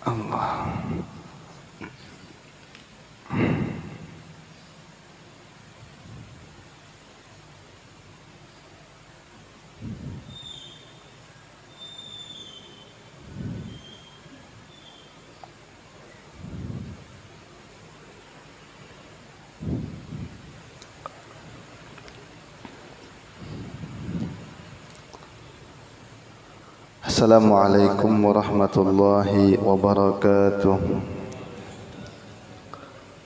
Allah. Assalamualaikum warahmatullahi wabarakatuh.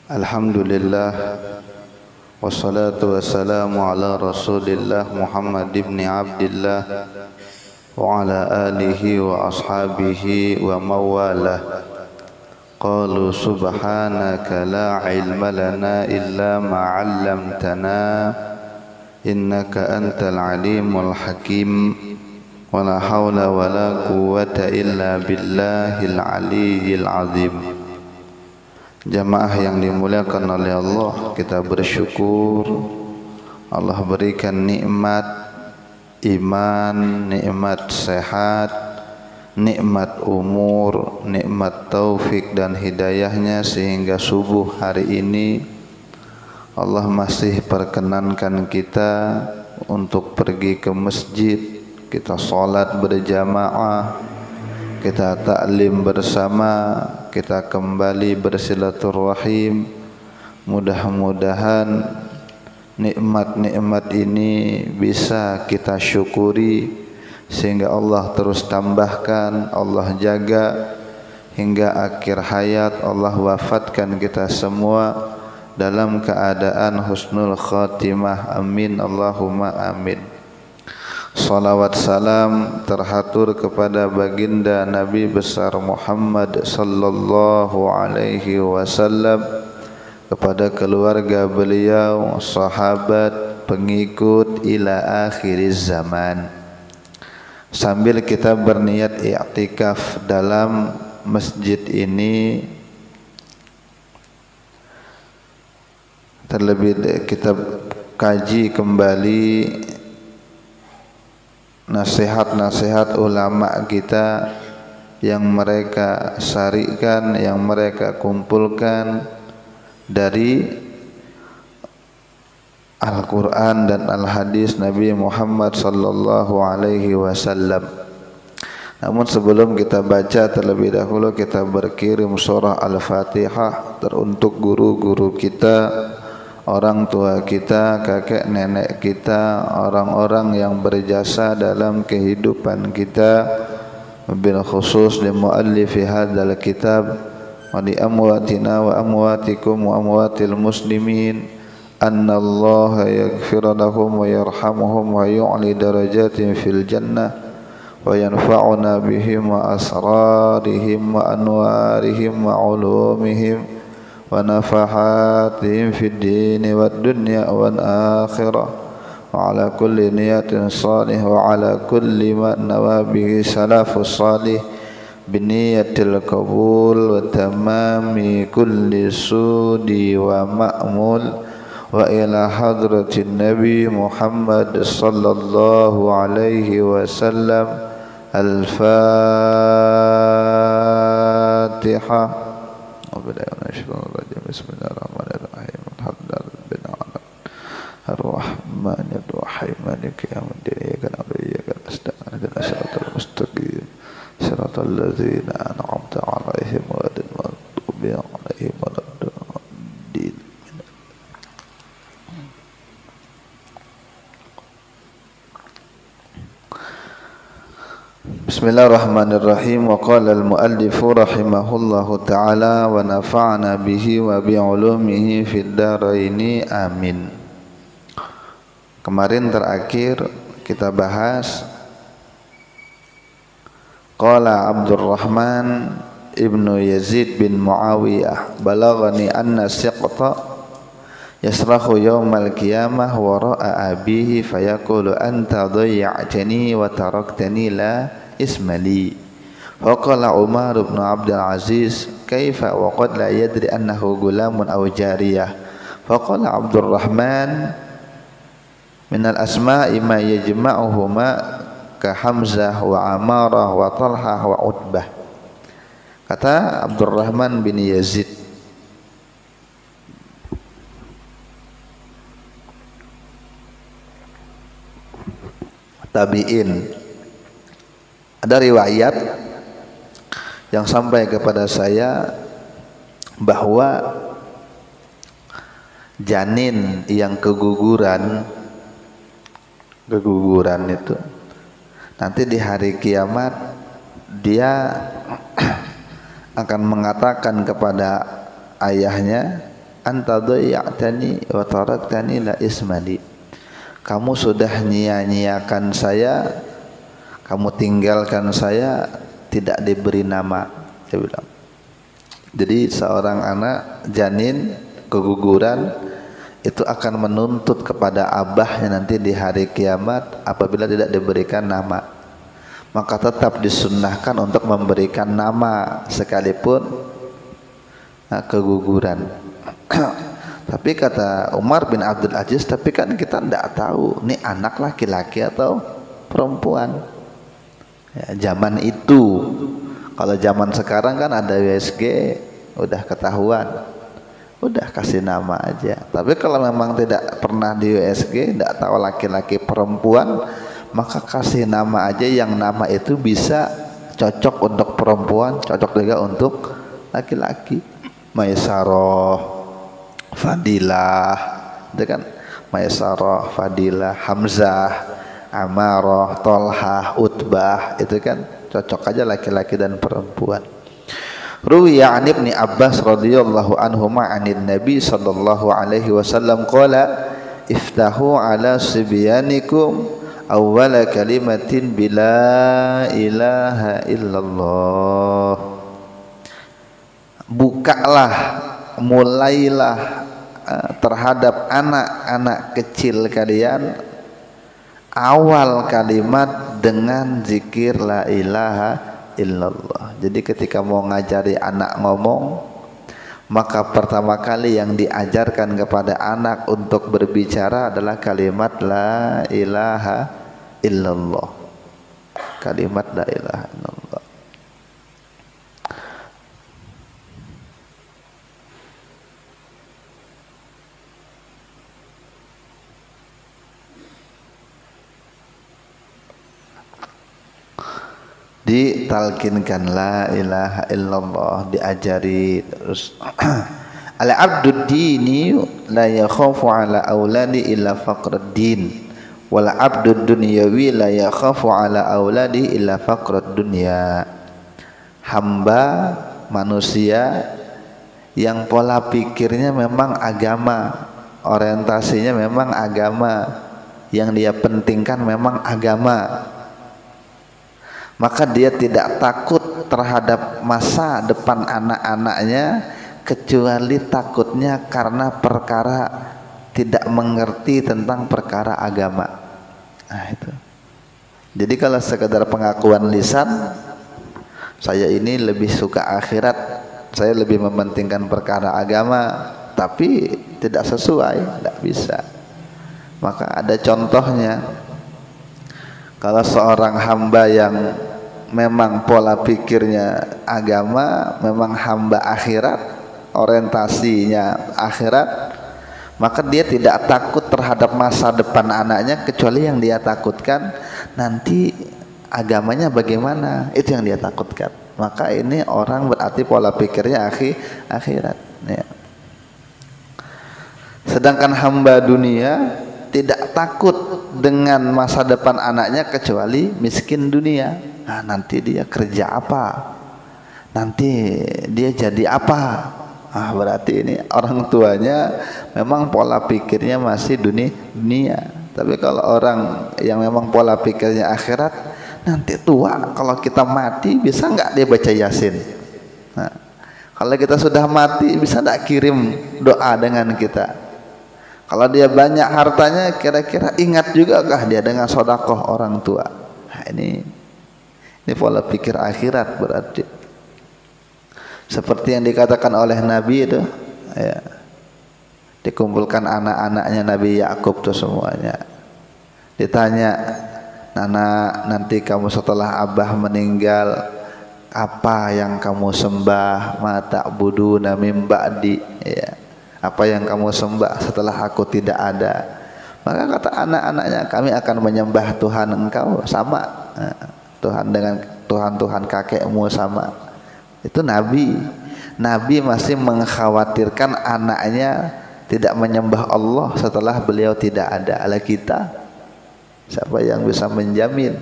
Alhamdulillah, wassalatu wassalamu ala rasulillah Muhammad ibn Abdillah wa ala alihi wa ashabihi wa mawalah. Qalu subhanaka la ilma lana illa ma 'allamtana innaka antal alimul hakim. Wala haula wala quwwata illa billahil aliyyil azim. Jamaah yang dimuliakan oleh Allah, kita bersyukur Allah berikan nikmat iman, nikmat sehat, nikmat umur, nikmat taufik dan hidayahnya sehingga subuh hari ini Allah masih perkenankan kita untuk pergi ke masjid, kita sholat berjamaah, kita taklim bersama, kita kembali bersilaturahim. Mudah-mudahan nikmat-nikmat ini bisa kita syukuri sehingga Allah terus tambahkan, Allah jaga hingga akhir hayat. Allah wafatkan kita semua dalam keadaan husnul khatimah. Amin Allahumma amin. Salawat salam terhatur kepada baginda Nabi besar Muhammad sallallahu alaihi wasallam, kepada keluarga beliau, sahabat, pengikut ila akhiriz zaman. Sambil kita berniat i'tikaf dalam masjid ini, terlebih kita kaji kembali nasihat-nasihat ulama kita yang mereka syarikan, yang mereka kumpulkan dari Al-Quran dan Al-Hadis Nabi Muhammad sallallahu alaihi wasallam. Namun sebelum kita baca, terlebih dahulu kita berkirim surah Al-Fatihah teruntuk guru-guru kita, orang tua kita, kakek nenek kita, orang-orang yang berjasa dalam kehidupan kita, bil khusus li muallifi hadzal kitab wa li amwatina wa amwatikum wa amwatil muslimin, annallaha yaghfir lahum wa yarhamuhum wa yu'li darajatin fil jannah wa yanfa'una bihim wa asrarihim wa anwarihim wa ulumihim wa nafahatihim fid dini wad dunya wal akhirah wa ala kulli niyatin salih wa ala kulli ma nawabihi salafus salih biniyatil qabul wa tamami kulli sudi wa ma'mul wa ila hadratin nabi Muhammad sallallahu alaihi wasallam. Al-Fatihah. Bismillahirrahmanirrahim. Alhamdulillah Ar-Rahmanir Rahim Maliki yaumiddin. Iyyaka na'budu wa iyyaka nasta'in. Ihdinas siratal mustaqim. Siratal ladzina an'amta 'alaihim ghairil maghdubi 'alaihim waladdallin. Bismillahirrahmanirrahim. Wa qala al-muallifu rahimahullahu ta'ala wa nafa'na bihi wa bi'ulumihi fid dharaini amin. Kemarin terakhir kita bahas qala Abdurrahman ibnu Yazid bin Muawiyah balaghani anna siqta yasrahu yawmal qiyamah wara'a abihi fayaqulu anta dhayya'tani wa taraktani la ismali. Faqala Umar bin Abdul Aziz kaifa wa qad la yadri annahu gulamun aw jariyah. Faqala Abdurrahman min al-asma'i ma yajma'uhuma ka Hamzah wa Amarah wa Talhah wa Utbah. Kata Abdurrahman bin Yazid, tabi'in, ada riwayat yang sampai kepada saya bahwa janin yang keguguran itu nanti di hari kiamat dia akan mengatakan kepada ayahnya, anta dhayya'tani wa taraktani la ismali, kamu sudah nyia-nyiakan saya, kamu tinggalkan saya, tidak diberi nama, dia bilang. Jadi seorang anak janin keguguran itu akan menuntut kepada abahnya nanti di hari kiamat apabila tidak diberikan nama. Maka tetap disunnahkan untuk memberikan nama sekalipun keguguran. Tapi kata Umar bin Abdul Aziz, tapi kan kita tidak tahu ini anak laki-laki atau perempuan. Ya, zaman itu, kalau zaman sekarang kan ada USG, udah ketahuan, udah kasih nama aja. Tapi kalau memang tidak pernah di USG, tidak tahu laki-laki perempuan, maka kasih nama aja yang nama itu bisa cocok untuk perempuan, cocok juga untuk laki-laki. Maisarah, Fadilah, itu kan Maisarah, Fadilah, Hamzah, Amarah, Tolhah, Utbah, itu kan cocok aja laki-laki dan perempuan. Ruwiya an Ibni Abbas radhiyallahu anhuma anin Nabi sallallahu alaihi wasallam qala iftahu ala sibyanikum awwala kalimatin bila ilaha illallah. Bukalah, mulailah terhadap anak-anak kecil kalian awal kalimat dengan zikir la ilaha illallah. Jadi ketika mau ngajari anak ngomong, maka pertama kali yang diajarkan kepada anak untuk berbicara adalah kalimat la ilaha illallah. Kalimat la ilaha illallah. Ditalkinkan la ilaha illallah, diajari terus. Ala abdud dini la yakhafu ala auladi illa faqrad din wala abdud dunyawi la yakhafu ala auladi illa faqrad dunya. Hamba manusia yang pola pikirnya memang agama, orientasinya memang agama, yang dia pentingkan memang agama, maka dia tidak takut terhadap masa depan anak-anaknya kecuali takutnya karena perkara tidak mengerti tentang perkara agama. Nah itu. Jadi kalau sekedar pengakuan lisan, saya ini lebih suka akhirat, saya lebih mementingkan perkara agama, tapi tidak sesuai, tidak bisa. Maka ada contohnya. Kalau seorang hamba yang memang pola pikirnya agama, memang hamba akhirat, orientasinya akhirat, maka dia tidak takut terhadap masa depan anaknya kecuali yang dia takutkan nanti agamanya bagaimana, itu yang dia takutkan. Maka ini orang berarti pola pikirnya akhirat ya. Sedangkan hamba dunia tidak takut dengan masa depan anaknya kecuali miskin dunia. Nah, nanti dia kerja apa? Nanti dia jadi apa? Ah, berarti ini orang tuanya memang pola pikirnya masih dunia. Tapi kalau orang yang memang pola pikirnya akhirat, nanti tua kalau kita mati bisa nggak dia baca Yasin? Nah, kalau kita sudah mati bisa nggak kirim doa dengan kita? Kalau dia banyak hartanya, kira-kira ingat juga kah dia dengan sodakoh orang tua? Nah, ini pola pikir akhirat berarti. Seperti yang dikatakan oleh Nabi itu, ya, dikumpulkan anak-anaknya Nabi Yakub tuh semuanya. Ditanya, Nana, nanti kamu setelah abah meninggal, apa yang kamu sembah, ma ta'buduna min ba'di, ya, apa yang kamu sembah setelah aku tidak ada. Maka kata anak-anaknya, kami akan menyembah Tuhan engkau sama, Tuhan dengan Tuhan kakekmu sama. Itu Nabi. Nabi masih mengkhawatirkan anaknya tidak menyembah Allah setelah beliau tidak ada. Ala kita, siapa yang bisa menjamin?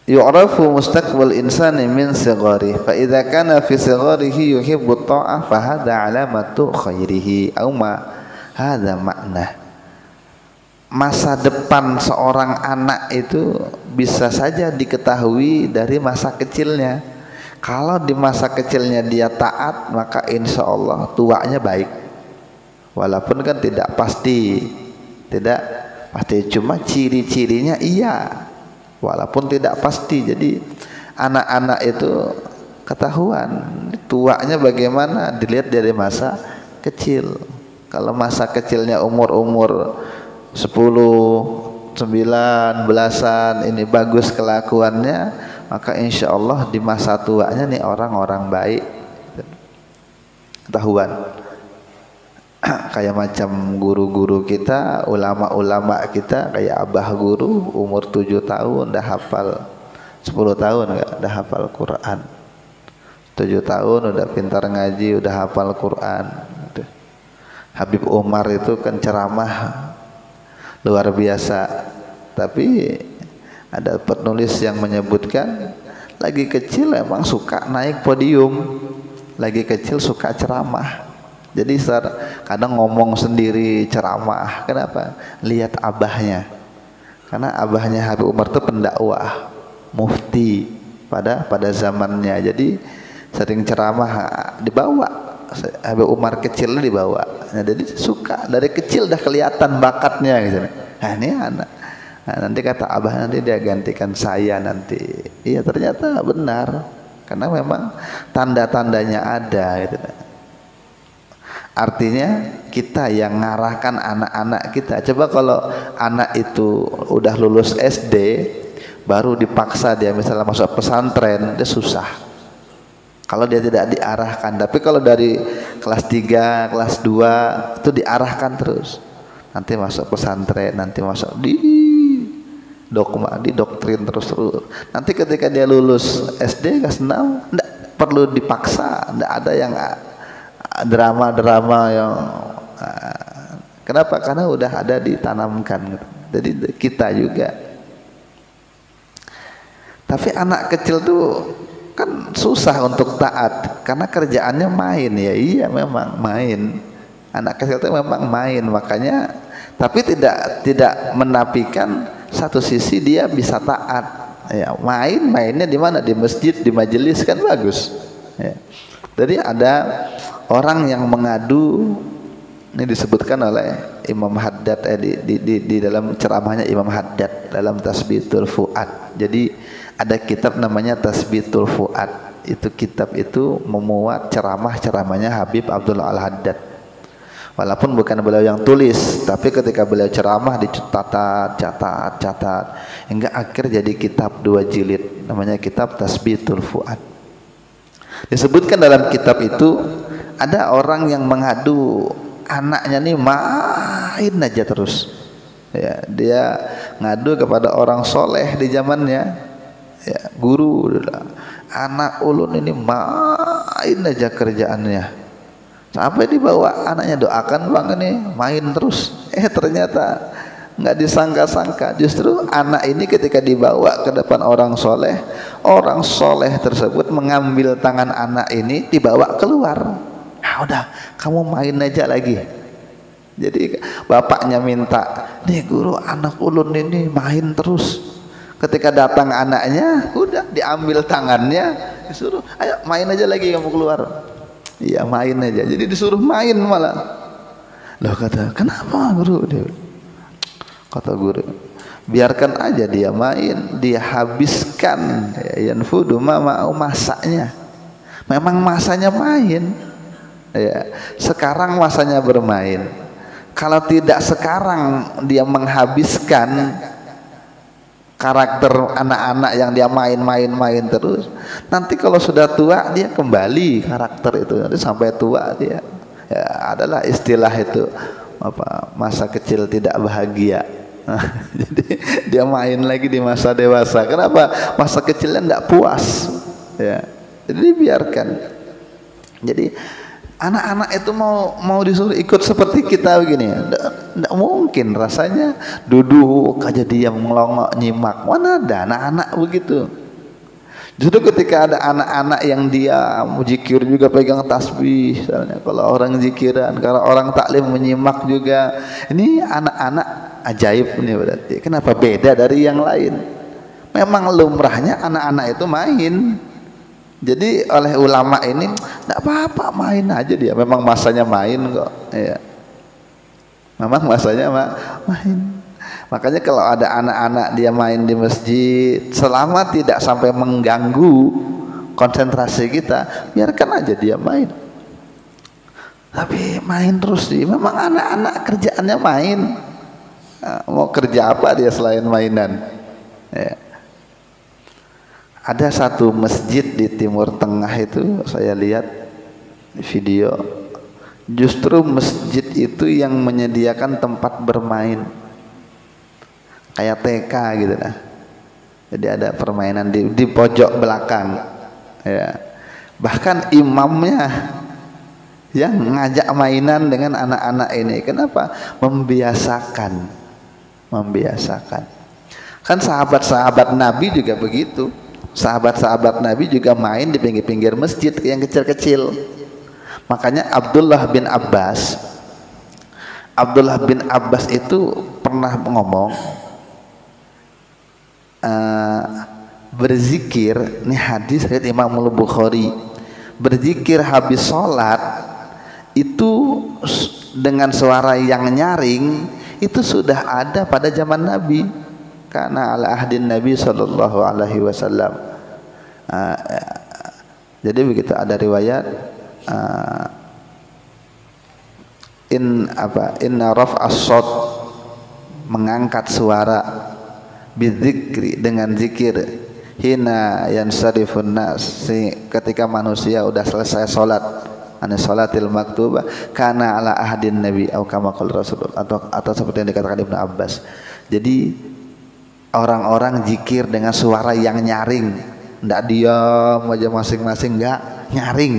Yu'rafu mustaqbal insani min sighari, fa idza kana fi sigharihi yuhibbu ta'ah fa hadha alamatu khairihi aw ma hadha makna. Masa depan seorang anak itu bisa saja diketahui dari masa kecilnya. Kalau di masa kecilnya dia taat, maka insya Allah tuanya baik. Walaupun kan tidak pasti, cuma ciri-cirinya iya. Walaupun tidak pasti. Jadi anak-anak itu ketahuan tuanya bagaimana dilihat dari masa kecil. Kalau masa kecilnya umur 10, 9, belasan ini bagus kelakuannya, maka insya Allah di masa tuanya nih orang-orang baik. Ketahuan. Kayak macam guru-guru kita, ulama-ulama kita, kayak abah guru umur 7 tahun udah hafal, 10 tahun enggak udah hafal Quran, 7 tahun udah pintar ngaji, udah hafal Quran. Habib Umar itu kan ceramah luar biasa, tapi ada penulis yang menyebutkan lagi kecil emang suka naik podium, lagi kecil suka ceramah. Jadi kadang ngomong sendiri ceramah. Kenapa? Lihat abahnya. Karena abahnya Habib Umar itu pendakwah, mufti pada zamannya. Jadi sering ceramah dibawa. Habib Umar kecil dibawa. Nah, jadi suka dari kecil dah kelihatan bakatnya gitu. Nah, ini anak. Nah, nanti kata abah nanti dia gantikan saya nanti. Iya ternyata benar. Karena memang tanda-tandanya ada gitu. Artinya kita yang ngarahkan anak-anak kita. Coba kalau anak itu udah lulus SD baru dipaksa dia misalnya masuk pesantren, dia susah kalau dia tidak diarahkan. Tapi kalau dari kelas 3, kelas 2 itu diarahkan terus, nanti masuk pesantren, nanti masuk di dogma, di doktrin terus. Nanti ketika dia lulus SD kelas 6 enggak perlu dipaksa, enggak ada yang drama-drama yang kenapa? Karena udah ada ditanamkan. Jadi kita juga. Tapi anak kecil tuh kan susah untuk taat karena kerjaannya main ya. Iya memang main. Anak kecil itu memang main, makanya tapi tidak menafikan satu sisi dia bisa taat. Ya, mainnya di mana? Di masjid, di majelis kan bagus. Ya. Jadi ada orang yang mengadu, ini disebutkan oleh Imam Haddad di dalam ceramahnya Imam Haddad dalam Tasbitul Fuad. Jadi ada kitab namanya Tasbitul Fuad. Itu kitab itu memuat ceramahnya Habib Abdullah Al-Haddad. Walaupun bukan beliau yang tulis, tapi ketika beliau ceramah catat hingga akhir jadi kitab 2 jilid namanya kitab Tasbitul Fuad. Disebutkan dalam kitab itu ada orang yang mengadu anaknya nih main aja terus. Ya, dia ngadu kepada orang soleh di zamannya. Ya, guru, anak ulun ini main aja kerjaannya. Sampai dibawa anaknya, doakan bang ini main terus. Ternyata nggak disangka-sangka, justru anak ini ketika dibawa ke depan orang soleh tersebut mengambil tangan anak ini dibawa keluar. Nah, udah kamu main aja lagi. Jadi bapaknya minta, nih guru anak ulun ini main terus. Ketika datang anaknya, udah diambil tangannya, disuruh ayo main aja lagi kamu keluar. Iya main aja. Jadi disuruh main malah. Loh kata, kenapa guru? Kata guru, biarkan aja dia main, dia habiskan yanfudu mau masanya. Memang masanya main. Ya, sekarang masanya bermain. Kalau tidak sekarang dia menghabiskan, karakter anak-anak yang dia main terus. Nanti kalau sudah tua dia kembali karakter itu, nanti sampai tua dia. Ya, adalah istilah itu apa, masa kecil tidak bahagia. Jadi dia main lagi di masa dewasa. Kenapa? Masa kecilnya tidak puas. Ya, jadi dibiarkan. Jadi anak-anak itu mau disuruh ikut seperti kita begini, tidak mungkin. Rasanya duduk aja dia melongok nyimak. Mana ada anak-anak begitu. Justru ketika ada anak-anak yang dia zikir juga pegang tasbih, misalnya kalau orang zikiran, kalau orang taklim menyimak juga, ini anak-anak ajaib ini berarti. Kenapa beda dari yang lain? Memang lumrahnya anak-anak itu main. Jadi oleh ulama ini tidak apa-apa, main aja dia. Memang masanya main kok. Ya. Memang masanya main. Makanya kalau ada anak-anak dia main di masjid, selama tidak sampai mengganggu konsentrasi kita, biarkan aja dia main. Tapi main terus sih. Memang anak-anak kerjaannya main. Nah, mau kerja apa dia selain mainan? Ya. Ada satu masjid di Timur Tengah itu saya lihat di video, justru masjid itu yang menyediakan tempat bermain kayak TK gitu lah. Jadi ada permainan di pojok belakang ya. Bahkan imamnya yang ngajak mainan dengan anak-anak ini. Kenapa? Membiasakan. Kan sahabat-sahabat Nabi juga begitu. Sahabat-sahabat Nabi juga main di pinggir-pinggir masjid yang kecil-kecil. Makanya Abdullah bin Abbas itu pernah ngomong, berzikir, ini hadis riwayat Imam Al-Bukhari, berzikir habis sholat itu dengan suara yang nyaring itu sudah ada pada zaman Nabi, karena ala ahdin Nabi sallallahu alaihi wasallam. Jadi begitu ada riwayat inna raf'as shot, mengangkat suara, bidzikri, dengan zikir, hina yansarifun nas, ketika manusia udah selesai salat, ana salatil maktubah, kana ala ahdin nabi au kama qala rasulullah, atau seperti yang dikatakan Ibnu Abbas. Jadi orang-orang zikir dengan suara yang nyaring, ndak diam aja masing-masing, enggak, nyaring.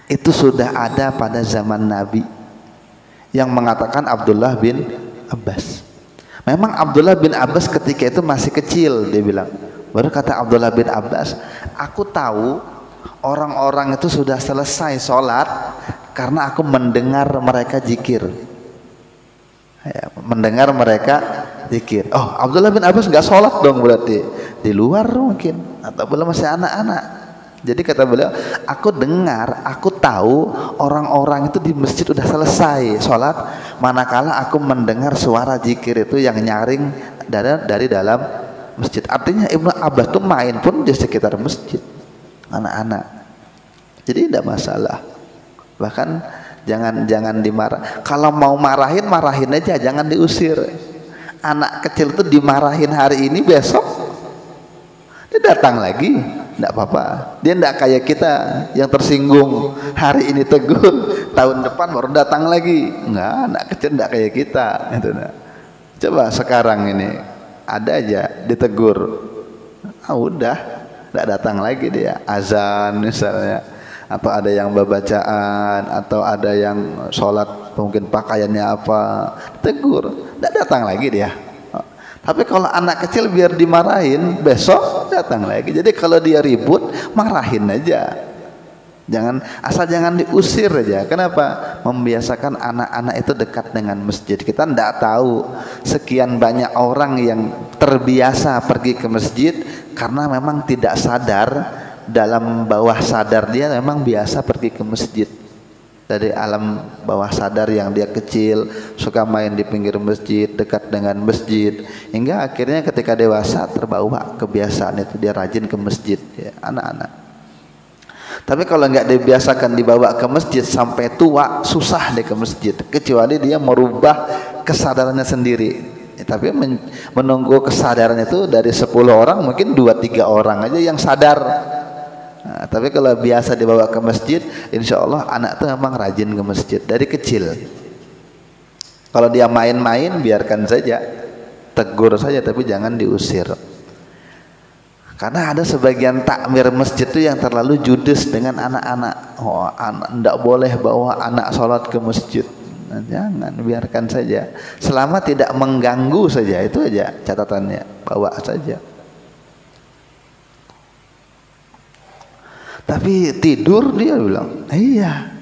Itu sudah ada pada zaman Nabi, yang mengatakan Abdullah bin Abbas. Memang Abdullah bin Abbas ketika itu masih kecil, dia bilang. Baru kata Abdullah bin Abbas, aku tahu orang-orang itu sudah selesai sholat karena aku mendengar mereka zikir. Ya, mendengar mereka zikir. Oh, Abdullah bin Abbas nggak sholat dong berarti, di luar mungkin, atau belum, masih anak-anak. Jadi kata beliau, aku dengar, aku tahu orang-orang itu di masjid udah selesai sholat, manakala aku mendengar suara zikir itu yang nyaring dari dalam masjid. Artinya Ibnu Abbas tuh main pun di sekitar masjid, anak-anak. Jadi tidak masalah. Bahkan jangan dimarah. Kalau mau marahin aja, jangan diusir. Anak kecil tuh dimarahin hari ini, besok dia datang lagi. Tidak apa-apa, dia tidak kayak kita yang tersinggung hari ini tegur, tahun depan baru datang lagi. Enggak, anak kecil tidak kayak kita itu. Coba sekarang ini ada aja ditegur, udah tidak datang lagi dia. Azan misalnya, atau ada yang bacaan, atau ada yang sholat mungkin pakaiannya apa, tegur, tidak datang lagi dia. Tapi kalau anak kecil biar dimarahin, besok datang lagi. Jadi kalau dia ribut, marahin aja. Asal jangan diusir aja. Kenapa? Membiasakan anak-anak itu dekat dengan masjid. Kita tidak tahu sekian banyak orang yang terbiasa pergi ke masjid karena memang tidak sadar, dalam bawah sadar dia memang biasa pergi ke masjid. Dari alam bawah sadar yang dia kecil suka main di pinggir masjid, dekat dengan masjid, hingga akhirnya ketika dewasa terbawa kebiasaan itu, dia rajin ke masjid ya, anak-anak. Tapi kalau nggak dibiasakan dibawa ke masjid sampai tua, susah deh ke masjid, kecuali dia merubah kesadarannya sendiri. Tapi menunggu kesadaran itu dari 10 orang mungkin 2-3 orang aja yang sadar. Nah, tapi kalau biasa dibawa ke masjid, insya Allah anak tuh memang rajin ke masjid dari kecil. Kalau dia main-main biarkan saja, tegur saja tapi jangan diusir. Karena ada sebagian takmir masjid itu yang terlalu judes dengan anak-anak. Oh, tidak boleh bawa anak sholat ke masjid. Nah, jangan, biarkan saja. Selama tidak mengganggu saja, itu aja catatannya. Bawa saja. Tapi tidur dia bilang, iya.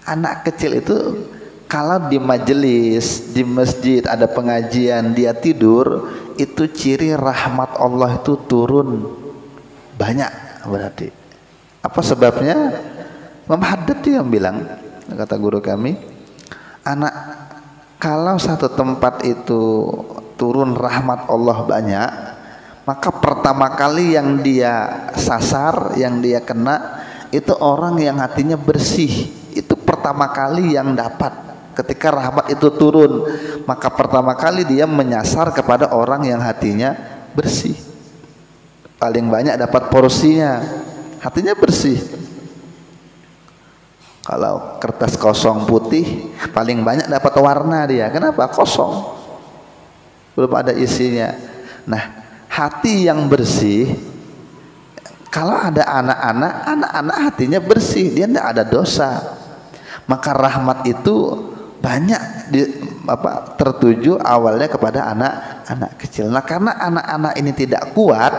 Anak kecil itu kalau di majelis, di masjid ada pengajian dia tidur, itu ciri rahmat Allah itu turun banyak berarti. Apa sebabnya? Imam Haddad itu yang bilang, kata guru kami, anak kalau satu tempat itu turun rahmat Allah banyak, maka pertama kali yang dia sasar, yang dia kena itu orang yang hatinya bersih. Itu pertama kali yang dapat ketika rahmat itu turun, maka pertama kali dia menyasar kepada orang yang hatinya bersih. Paling banyak dapat porsinya, hatinya bersih. Kalau kertas kosong putih paling banyak dapat warna dia. Kenapa? Kosong, belum ada isinya. Nah, hati yang bersih, kalau ada anak-anak hatinya bersih, dia tidak ada dosa, maka rahmat itu banyak tertuju awalnya kepada anak-anak kecil. Nah, karena anak-anak ini tidak kuat,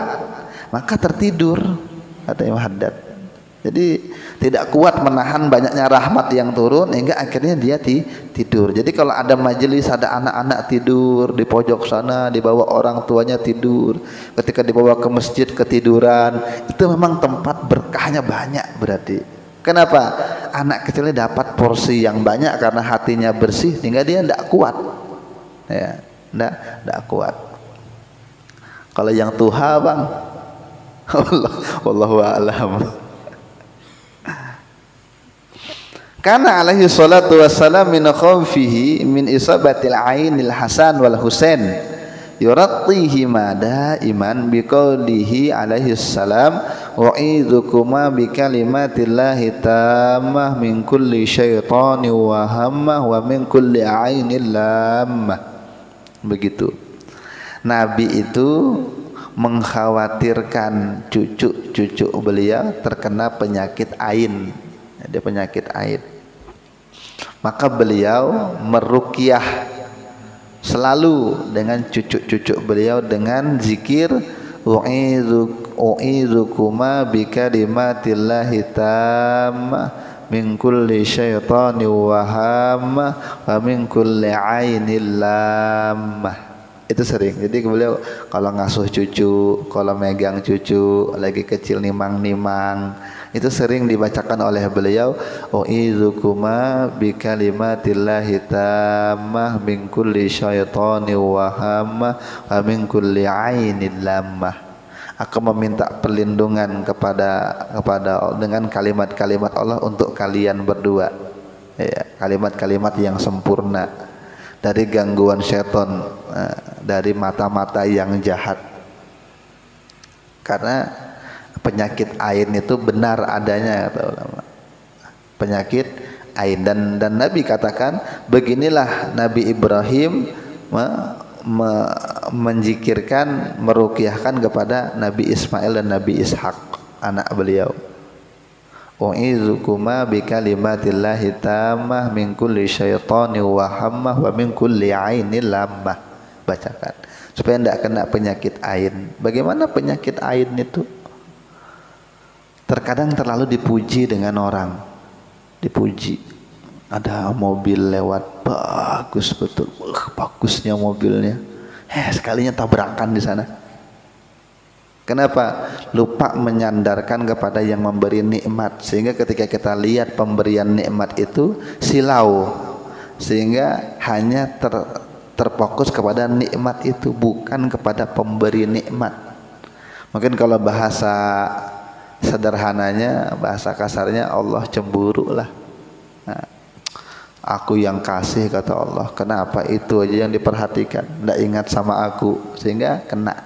maka tertidur, kata Imam Haddad. Jadi tidak kuat menahan banyaknya rahmat yang turun hingga akhirnya dia tidur. Jadi kalau ada majelis, ada anak-anak tidur di pojok sana, dibawa orang tuanya tidur, ketika dibawa ke masjid ketiduran, itu memang tempat berkahnya banyak berarti. Kenapa? Anak kecilnya dapat porsi yang banyak karena hatinya bersih sehingga dia tidak kuat. Ya, tidak kuat. Kalau yang tuha, Bang, wallahu a'lam. Karena alaihi salatu wassalam min khawfihi min isabatil ainil hasan wal husain yurattihi ma daiman biqaulihi alaihi salam wa'idukuma bikalimatillahi tammah min kulli syaitani wa hammah wa min kulli ainil lammah. Begitu. Nabi itu mengkhawatirkan cucu-cucu beliau terkena penyakit ain. Ada penyakit ain. Maka beliau meruqyah selalu dengan cucu-cucu beliau dengan zikir u'idukuma bikalimatillahi tammah min kulli syaitani wa hammah wa min kulli ainil lammah. Itu sering. Jadi beliau kalau ngasuh cucu, kalau megang cucu lagi kecil nimang-nimang, itu sering dibacakan oleh beliau u'idukuma bikalimatillahi tammah min kulli syaitani wa hammah wa min kulli ainil lammah. Aku meminta perlindungan kepada dengan kalimat-kalimat Allah untuk kalian berdua, ya, kalimat-kalimat yang sempurna dari gangguan syaitan, dari mata-mata yang jahat. Karena penyakit ain itu benar adanya, kata ulama. Penyakit ain, dan Nabi katakan beginilah Nabi Ibrahim menjikirkan, meruqyahkan kepada Nabi Ismail dan Nabi Ishak, anak beliau. U'izukuma bikalimatillahi tammah min kulli syaitani wa hammah wa min kulli ainil lammah. Bacakan supaya tidak kena penyakit ain. Bagaimana penyakit ain itu? Terkadang terlalu dipuji dengan orang, dipuji. Ada mobil lewat, bagus betul, bagusnya mobilnya. Sekalinya tabrakan di sana. Kenapa? Lupa menyandarkan kepada yang memberi nikmat, sehingga ketika kita lihat pemberian nikmat itu silau, sehingga hanya terfokus kepada nikmat itu, bukan kepada pemberi nikmat. Mungkin kalau bahasa sederhananya, bahasa kasarnya, Allah cemburu lah. Nah, Aku yang kasih, kata Allah. Kenapa itu aja yang diperhatikan, tidak ingat sama aku, sehingga kena.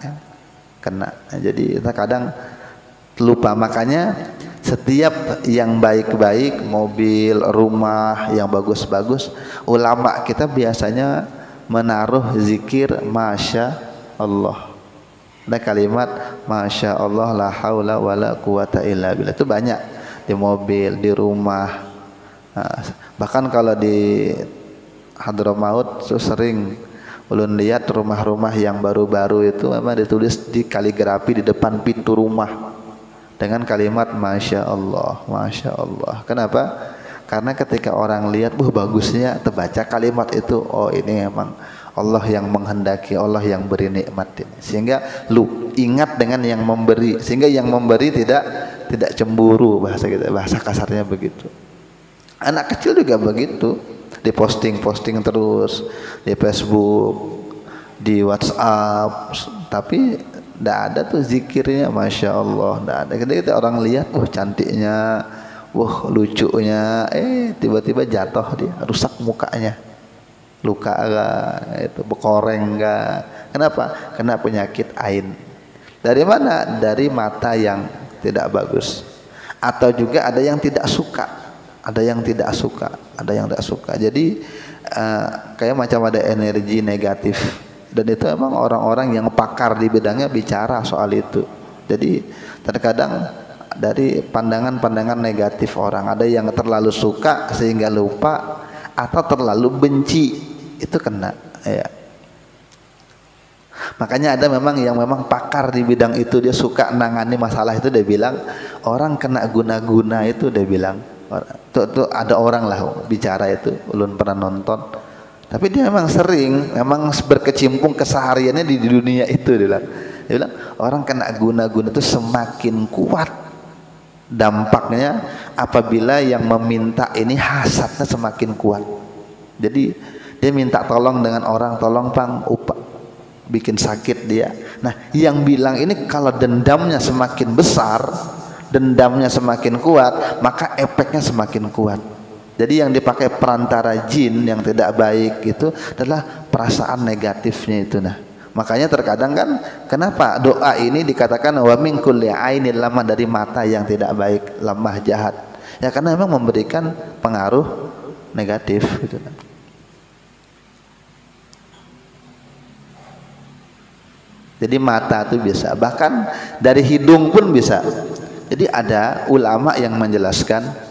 Jadi kita kadang lupa. Makanya setiap yang baik-baik, mobil, rumah yang bagus-bagus, ulama kita biasanya menaruh zikir Masya Allah. Ada kalimat Masya Allah la haula wala quwata illa billah, itu banyak di mobil, di rumah. Bahkan kalau di Hadramaut sering ulun lihat rumah-rumah yang baru-baru itu memang ditulis di kaligrafi di depan pintu rumah dengan kalimat Masya Allah, Masya Allah. Kenapa? Karena ketika orang lihat, bagusnya, terbaca kalimat itu, oh ini memang Allah yang menghendaki, Allah yang beri nikmat ini. Sehingga lu ingat dengan yang memberi, sehingga yang memberi tidak cemburu, bahasa kasarnya begitu. Anak kecil juga begitu, diposting terus di Facebook, di WhatsApp, tapi tidak ada tuh zikirnya Masya Allah, tidak ada. Ketika orang lihat, cantiknya, lucunya, tiba-tiba jatuh, dia rusak mukanya, luka enggak, itu bekoreng enggak. Kenapa? Kena penyakit ain. Dari mana? Dari mata yang tidak bagus. Atau juga ada yang tidak suka. Ada yang tidak suka. Jadi kayak macam ada energi negatif, dan itu emang orang-orang yang pakar di bidangnya bicara soal itu. Jadi terkadang dari pandangan-pandangan negatif orang, ada yang terlalu suka sehingga lupa, atau terlalu benci, itu kena ya. Makanya ada memang yang memang pakar di bidang itu, dia suka nangani masalah itu, dia bilang orang kena guna-guna itu, dia bilang tuh ada orang lah bicara itu, ulun pernah nonton, tapi dia memang sering, memang berkecimpung kesehariannya di dunia itu. Dia bilang orang kena guna-guna itu semakin kuat dampaknya apabila yang meminta ini hasadnya semakin kuat. Jadi dia minta tolong dengan orang, tolong pang upah, bikin sakit dia. Nah yang bilang ini kalau dendamnya semakin besar, dendamnya semakin kuat, maka efeknya semakin kuat. Jadi yang dipakai perantara jin yang tidak baik itu adalah perasaan negatifnya itu. Nah, makanya terkadang kan kenapa doa ini dikatakan wa min kulli ainil lamah, dari mata yang tidak baik, lamah jahat. Ya karena memang memberikan pengaruh negatif gitu. Jadi mata itu bisa, bahkan dari hidung pun bisa. Jadi ada ulama yang menjelaskan,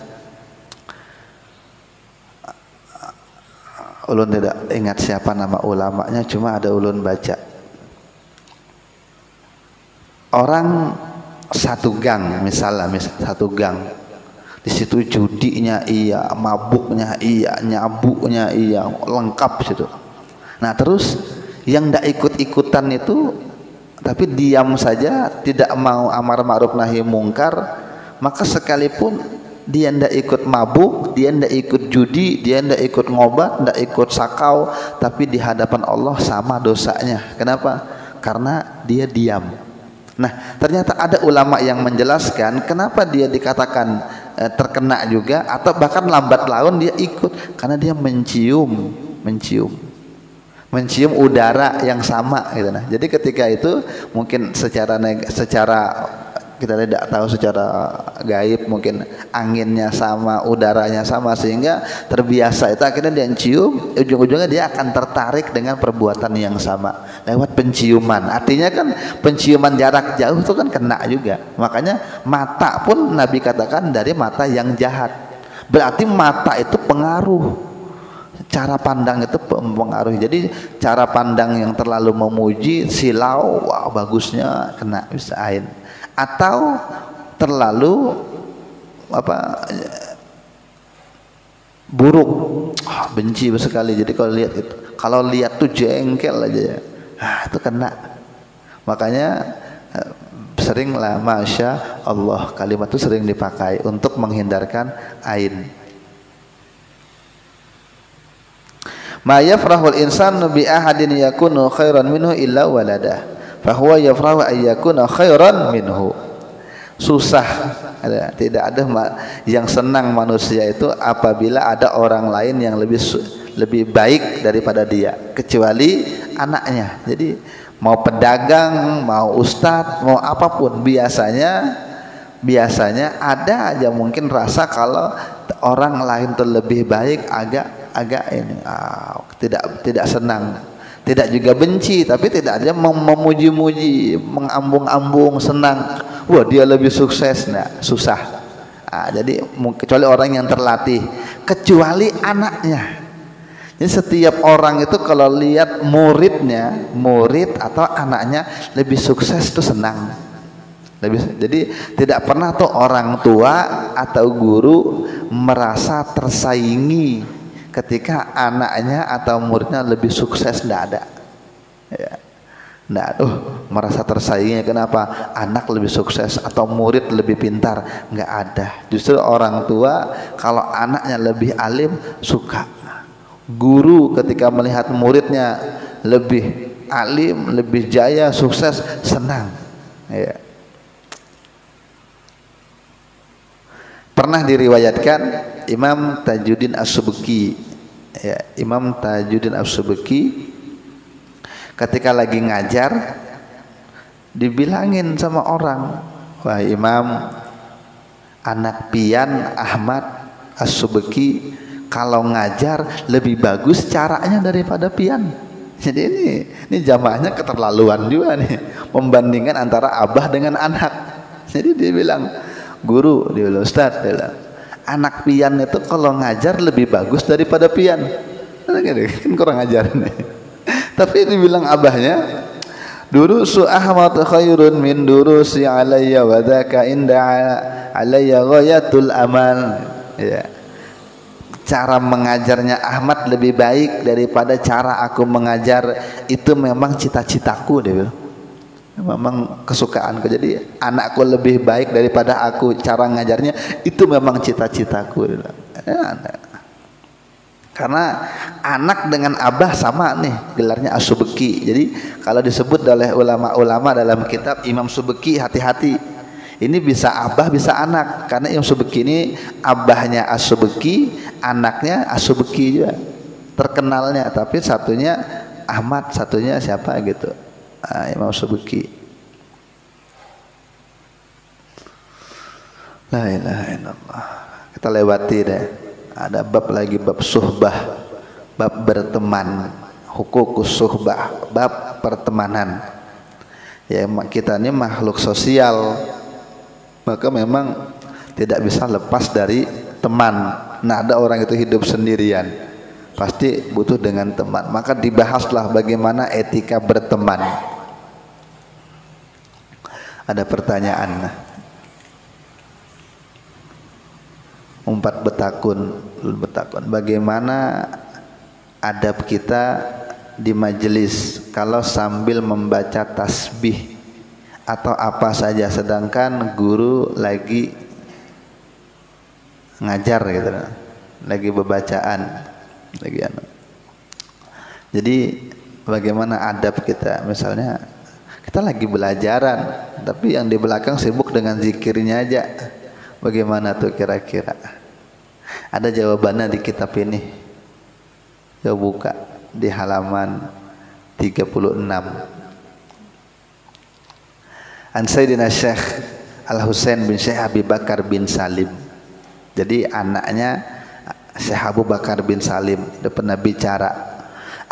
ulun tidak ingat siapa nama ulamanya, cuma ada ulun baca. Orang satu gang, misalnya satu gang, di situ judinya iya, mabuknya iya, nyabuknya iya, lengkap situ. Nah terus yang tidak ikut-ikutan itu, tapi diam saja, tidak mau amar ma'ruf nahi mungkar, maka sekalipun dia tidak ikut mabuk, dia tidak ikut judi, dia tidak ikut ngobat, tidak ikut sakau, tapi di hadapan Allah sama dosanya. Kenapa? Karena dia diam. Nah ternyata ada ulama yang menjelaskan kenapa dia dikatakan terkena juga, atau bahkan lambat laun dia ikut, karena dia mencium udara yang sama gitu. Nah, jadi ketika itu mungkin secara kita tidak tahu secara gaib, mungkin anginnya sama, udaranya sama, sehingga terbiasa itu, akhirnya dia cium, ujung-ujungnya dia akan tertarik dengan perbuatan yang sama lewat penciuman. Artinya kan penciuman jarak jauh itu kan kena juga. Makanya mata pun Nabi katakan dari mata yang jahat. Berarti mata itu pengaruh. Cara pandang itu mempengaruhi. Jadi cara pandang yang terlalu memuji, silau, wah bagusnya, kena bisa ain. Atau terlalu buruk, benci sekali. Jadi kalau lihat tuh jengkel aja ya, itu kena. Makanya seringlah Masya Allah, kalimat itu sering dipakai untuk menghindarkan ain. Ma yafrahul insanu bi ahadin yakunu khairan minhu illa waladah, fa huwa yafrahu ay yakuna khairan minhu. susah. Tidak ada yang senang manusia itu apabila ada orang lain yang lebih baik daripada dia, kecuali anaknya. Jadi mau pedagang, mau ustadz, mau apapun, biasanya ada aja mungkin rasa kalau orang lain itu lebih baik, agak ini tidak senang, tidak juga benci, tapi tidak aja memuji-muji, mengambung-ambung, senang. Wah, dia lebih sukses. Nah, susah. Jadi kecuali orang yang terlatih, kecuali anaknya. Jadi setiap orang itu kalau lihat murid atau anaknya lebih sukses itu senang. Jadi tidak pernah tuh orang tua atau guru merasa tersaingi ketika anaknya atau muridnya lebih sukses, tidak ada. Ya. Nah, merasa tersaingi kenapa? Anak lebih sukses atau murid lebih pintar, nggak ada. Justru orang tua kalau anaknya lebih alim suka. Guru ketika melihat muridnya lebih alim, lebih jaya, sukses, senang. Ya. Pernah diriwayatkan Imam Tajuddin As-Subki, ya, Imam Tajuddin As-Subki ketika lagi ngajar dibilangin sama orang, wah Imam, anak pian Ahmad As-Subki kalau ngajar lebih bagus caranya daripada pian. Jadi ini jamaahnya keterlaluan juga nih, membandingkan antara abah dengan anak. Jadi dia bilang, guru, dia bilang, ustadz, dia bilang, anak pian itu kalau ngajar lebih bagus daripada pian. Kan kurang ajar nih. Tapi dibilang abahnya, durusu Ahmad khairun min durusi alayya wa dzaka inda alayya ghayatul amal. Ya. Cara mengajarnya Ahmad lebih baik daripada cara aku mengajar, itu memang cita-citaku, dia bilang. Memang kesukaanku. Jadi anakku lebih baik daripada aku, cara ngajarnya itu memang cita-citaku, dia bilang. Karena anak dengan abah sama nih gelarnya As-Subki. Jadi kalau disebut oleh ulama-ulama dalam kitab Imam Subki, hati-hati. Ini bisa abah bisa anak, karena Imam Subki ini abahnya As-Subki, anaknya As-Subki juga terkenalnya. Tapi satunya Ahmad, satunya siapa gitu, Imam Subki. La ilaha illallah. Kita lewati deh. Ada bab lagi, bab suhbah, bab berteman, hukukus suhbah, bab pertemanan. Ya, kita ini makhluk sosial, maka memang tidak bisa lepas dari teman. Nah, ada orang itu hidup sendirian, pasti butuh dengan teman. Maka dibahaslah bagaimana etika berteman. Ada pertanyaan, umpat betakun, bagaimana adab kita di majelis kalau sambil membaca tasbih atau apa saja sedangkan guru lagi ngajar gitu, lagi bebacaan, lagi anu. Jadi bagaimana adab kita, misalnya kita lagi belajaran tapi yang di belakang sibuk dengan zikirnya aja, bagaimana tuh kira-kira? Ada jawabannya di kitab ini. Coba buka di halaman 36. An Sayyidina Syekh Al-Husain bin Syekh Abi Bakar bin Salim. Jadi anaknya Syekh Abu Bakar bin Salim dia pernah bicara,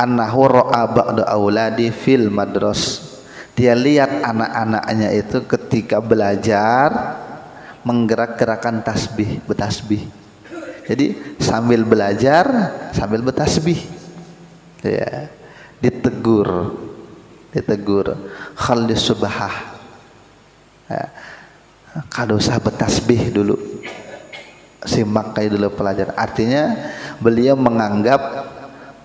annahu ra'a ba'da auladi fil madras. Dia lihat anak-anaknya itu ketika belajar menggerak-gerakan tasbih, bertasbih. Jadi sambil belajar sambil bertasbih. Ya, ditegur khalis subhah. Ya, kada usah bertasbih dulu, simak kayak dulu pelajaran. Artinya beliau menganggap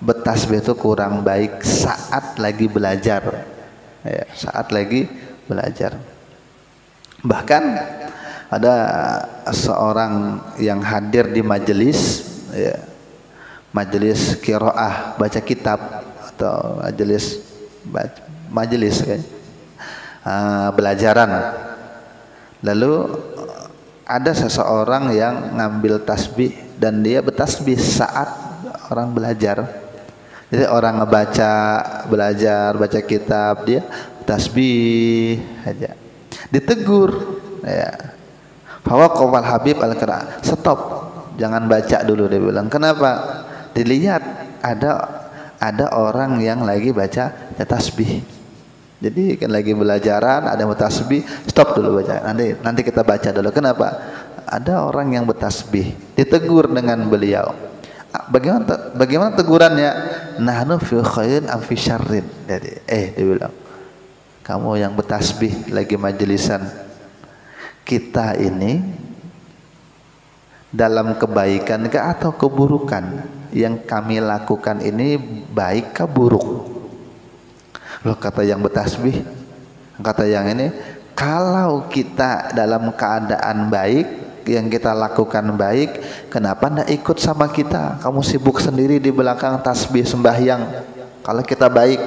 bertasbih itu kurang baik saat lagi belajar, ya, saat lagi belajar. Bahkan ada seorang yang hadir di majelis, ya, majelis qiraah, baca kitab atau majelis kan, belajaran. Lalu ada seseorang yang ngambil tasbih dan dia bertasbih saat orang belajar. Jadi orang ngebaca, belajar, baca kitab, dia tasbih aja. Ditegur, ya. Fawaqafal Habib al-Qira', stop, jangan baca dulu, dia bilang. Kenapa? Dilihat ada orang yang lagi baca tasbih. Jadi kan lagi belajaran, ada yang bertasbih, stop dulu baca. Nanti kita baca dulu. Kenapa? Ada orang yang bertasbih, ditegur dengan beliau. Bagaimana tegurannya? Nahnu fi khairin am fi syarrin. Jadi dia bilang, kamu yang bertasbih lagi majelisan, kita ini dalam kebaikan kah atau keburukan? Yang kami lakukan ini baik kah buruk? Loh, kata yang bertasbih, kata yang ini, kalau kita dalam keadaan baik, yang kita lakukan baik, kenapa ndak ikut sama kita? Kamu sibuk sendiri di belakang tasbih sembahyang kalau kita baik.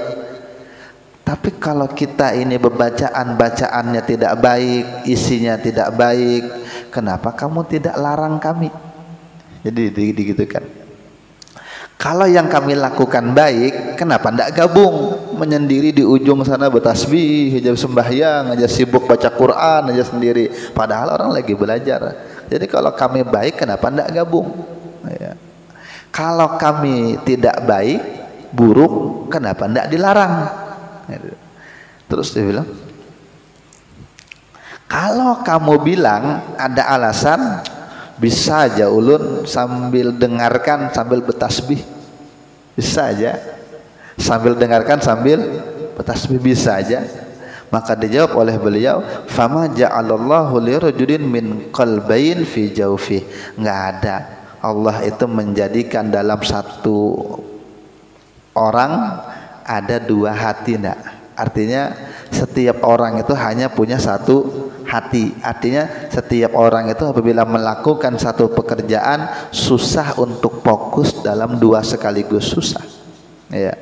Tapi kalau kita ini bacaannya tidak baik, isinya tidak baik, kenapa kamu tidak larang kami? Jadi digitukan. Kalau yang kami lakukan baik, kenapa ndak gabung menyendiri di ujung sana bertasbih, aja sembahyang, aja sibuk baca Quran aja sendiri, padahal orang lagi belajar. Jadi kalau kami baik, kenapa ndak gabung? Ya. Kalau kami tidak baik, buruk, kenapa ndak dilarang? Terus dia bilang, kalau kamu bilang ada alasan, bisa aja ulun sambil dengarkan sambil bertasbih, bisa aja sambil dengarkan sambil bertasbih, bisa aja. Maka dijawab oleh beliau, fama ja'alallahu lirajulin min qalbayn fi jawfi. Enggak ada, Allah itu menjadikan dalam satu orang ada dua hati, enggak. Artinya setiap orang itu hanya punya satu hati. Artinya setiap orang itu apabila melakukan satu pekerjaan, susah untuk fokus dalam dua sekaligus, susah. Ya.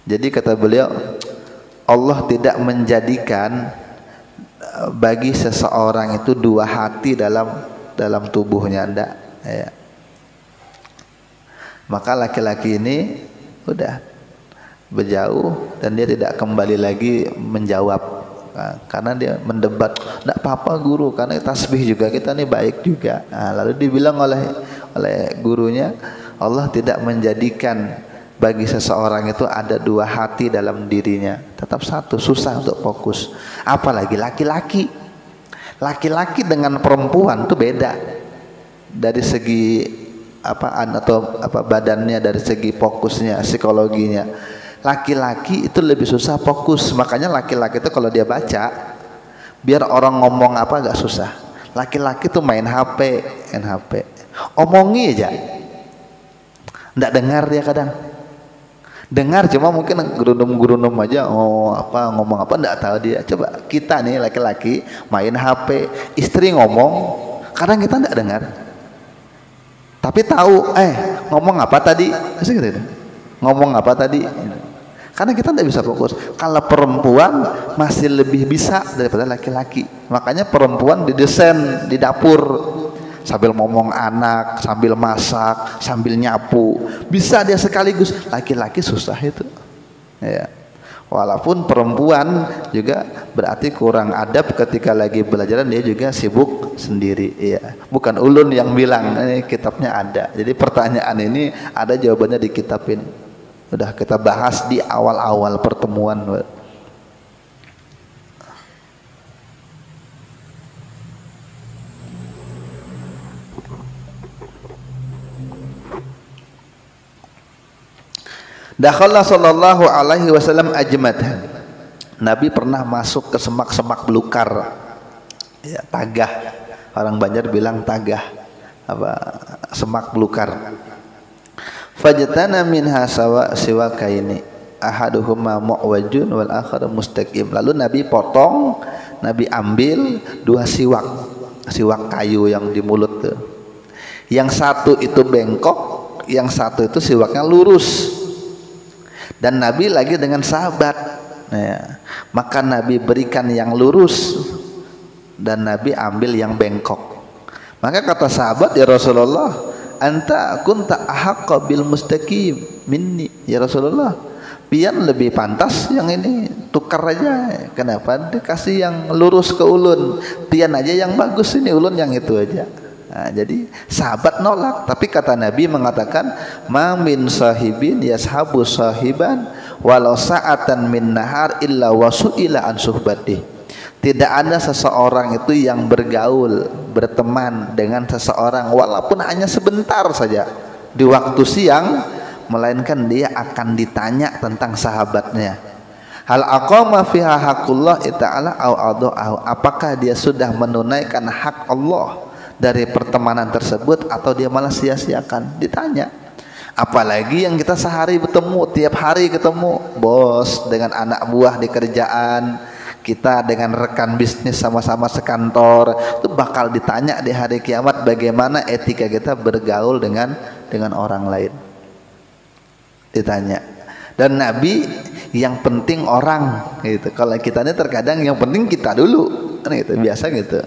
Jadi kata beliau, Allah tidak menjadikan bagi seseorang itu dua hati dalam tubuhnya, enggak. Ya. Maka laki-laki ini udah berjauh dan dia tidak kembali lagi menjawab, karena dia mendebat, tidak apa-apa guru, karena tasbih juga kita ini baik juga. Lalu dibilang oleh gurunya, Allah tidak menjadikan bagi seseorang itu ada dua hati dalam dirinya, tetap satu, susah untuk fokus. Apalagi laki-laki dengan perempuan itu beda dari segi badannya, dari segi fokusnya, psikologinya. Laki-laki itu lebih susah fokus, makanya laki-laki itu kalau dia baca, biar orang ngomong apa agak susah. Laki-laki tuh main HP, omongi aja, ndak dengar dia kadang. Dengar cuma mungkin gerundum aja, ngomong apa ndak tahu dia. Coba kita nih laki-laki main HP, istri ngomong, kadang kita ndak dengar. Tapi tahu, ngomong apa tadi? Ngomong apa tadi? Karena kita tidak bisa fokus. Kalau perempuan masih lebih bisa daripada laki-laki. Makanya perempuan didesain di dapur sambil ngomong anak, sambil masak, sambil nyapu, bisa dia sekaligus. Laki-laki susah itu. Ya. Walaupun perempuan juga berarti kurang adab ketika lagi belajar, dia juga sibuk sendiri. Ya. Bukan ulun yang bilang, ini kitabnya ada. Jadi pertanyaan ini ada jawabannya di kitab ini. Sudah kita bahas di awal-awal pertemuan. Dakhala sallallahu alaihi wasallam ajmad. Nabi pernah masuk ke semak-semak belukar. Ya, tagah. Orang Banjar bilang tagah. Semak belukar. Fajtana minha siwakaini ahaduhuma mu'wajun wal akhar mustaqim. Lalu Nabi potong, Nabi ambil dua siwak kayu yang di mulut tuh. Yang satu itu bengkok, yang satu itu siwaknya lurus. Dan Nabi lagi dengan sahabat. Maka Nabi berikan yang lurus dan Nabi ambil yang bengkok. Maka kata sahabat, ya Rasulullah, anta kunta ahaqqa bil mustaqim minni, ya Rasulullah, pian lebih pantas yang ini, tukar aja. Kenapa dikasih yang lurus ke ulun, pian aja yang bagus, ini ulun yang itu aja. Nah, jadi sahabat nolak, tapi kata Nabi mengatakan, ma min sahibin yashabu sahiban walau sa'atan min nahar illa wasu'ila an suhbatih. Tidak ada seseorang itu yang bergaul, berteman dengan seseorang walaupun hanya sebentar saja di waktu siang, melainkan dia akan ditanya tentang sahabatnya. Hal aqama fiha haqqullah ta'ala au adha'ahu, apakah dia sudah menunaikan hak Allah dari pertemanan tersebut atau dia malah sia-siakan, ditanya. Apalagi yang kita sehari bertemu, tiap hari ketemu, bos dengan anak buah di kerjaan, kita dengan rekan bisnis sama-sama sekantor, itu bakal ditanya di hari kiamat bagaimana etika kita bergaul dengan orang lain, ditanya. Dan Nabi yang penting orang gitu. Kalau kita ini terkadang yang penting kita dulu kan gitu, biasa gitu.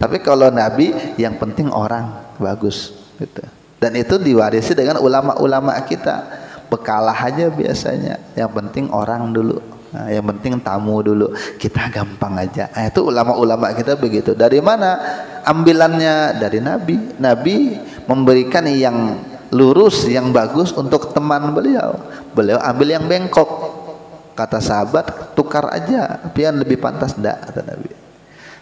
Tapi kalau Nabi yang penting orang, bagus gitu. Dan itu diwarisi dengan ulama-ulama kita. Bekalah aja biasanya, yang penting orang dulu. Nah, yang penting tamu dulu, kita gampang aja. Nah, itu ulama-ulama kita begitu. Dari mana ambilannya? Dari Nabi. Nabi memberikan yang lurus, yang bagus untuk teman beliau. Beliau ambil yang bengkok. Kata sahabat, tukar aja, pian lebih pantas enggak, kata Nabi.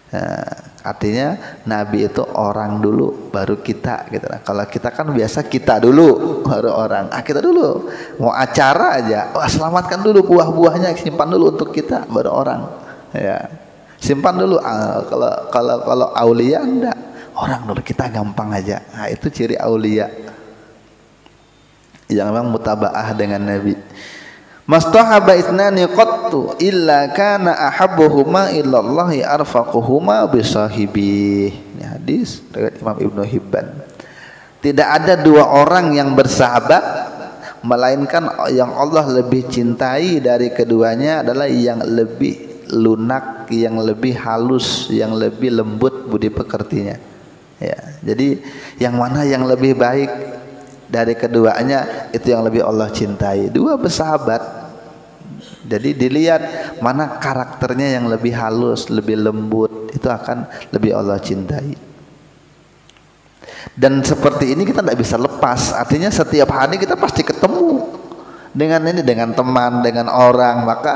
Nah, artinya Nabi itu orang dulu baru kita gitu. Nah, kalau kita kan biasa kita dulu baru orang. Kita dulu mau acara aja, selamatkan dulu buah-buahnya, simpan dulu untuk kita baru orang. Ya, simpan dulu. Kalau aulia enggak, orang dulu, kita gampang aja. Nah, itu ciri aulia yang memang mutabaah dengan Nabi. Mastahaba itnani qattu illa kana ahabbuhuma illallahi arfaquhuma bisahibi. Ini hadis dari Imam Ibnu Hibban. Tidak ada dua orang yang bersahabat melainkan yang Allah lebih cintai dari keduanya adalah yang lebih lunak, yang lebih halus, yang lebih lembut budi pekertinya. Ya, jadi yang mana yang lebih baik dari keduanya, itu yang lebih Allah cintai. Dua bersahabat, jadi dilihat mana karakternya yang lebih halus, lebih lembut, itu akan lebih Allah cintai. Dan seperti ini kita tidak bisa lepas. Artinya setiap hari kita pasti ketemu dengan teman, dengan orang. Maka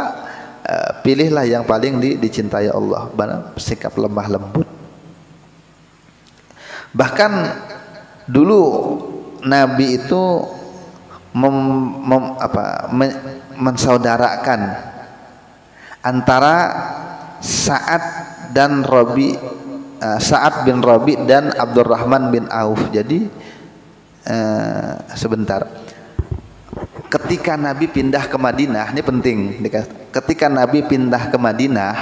pilihlah yang paling dicintai Allah, sikap lemah lembut. Bahkan dulu Nabi itu mensaudarakan antara Sa'ad bin Rabi dan Abdurrahman bin Auf. Jadi sebentar, ketika Nabi pindah ke Madinah, ini penting, ketika Nabi pindah ke Madinah,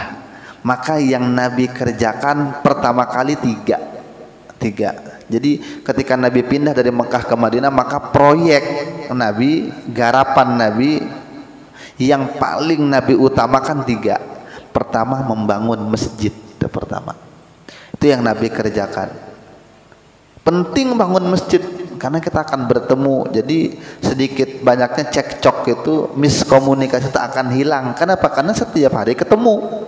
maka yang Nabi kerjakan pertama kali tiga. Jadi ketika Nabi pindah dari Mekah ke Madinah, maka proyek Nabi, garapan Nabi yang paling Nabi utamakan tiga. Pertama, membangun masjid. Itu pertama, itu yang Nabi kerjakan. Penting bangun masjid karena kita akan bertemu. Jadi sedikit banyaknya cekcok itu, miskomunikasi itu akan hilang. Kenapa? Karena setiap hari ketemu.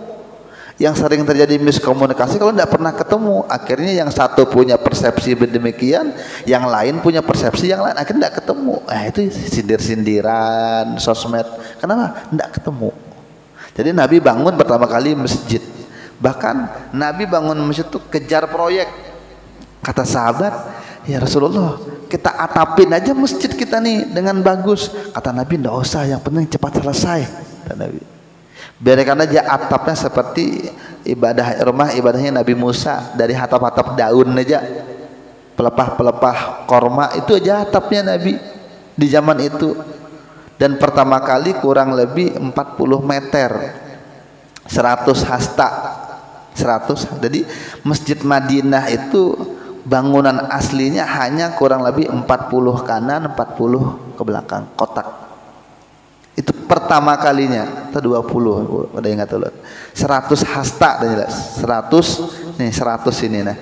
Yang sering terjadi miskomunikasi kalau tidak pernah ketemu, akhirnya yang satu punya persepsi demikian, yang lain punya persepsi yang lain, akhirnya tidak ketemu. Itu sindir-sindiran, sosmed. Kenapa? Tidak ketemu. Jadi Nabi bangun pertama kali masjid. Bahkan Nabi bangun masjid itu kejar proyek. Kata sahabat, ya Rasulullah, kita atapin aja masjid kita nih dengan bagus. Kata Nabi, tidak usah, yang penting cepat selesai. Kata Nabi, biarkan aja atapnya seperti rumah ibadahnya Nabi Musa, dari atap-atap daun aja, pelepah-pelepah korma, itu aja atapnya Nabi di zaman itu. Dan pertama kali kurang lebih 40 meter, 100 hasta, 100. Jadi Masjid Madinah itu bangunan aslinya hanya kurang lebih 40 kanan, 40 ke belakang, kotak. Itu pertama kalinya. Atau 20, ada yang nggak tahu. 100 hasta, 100 nih, 100 ini nah.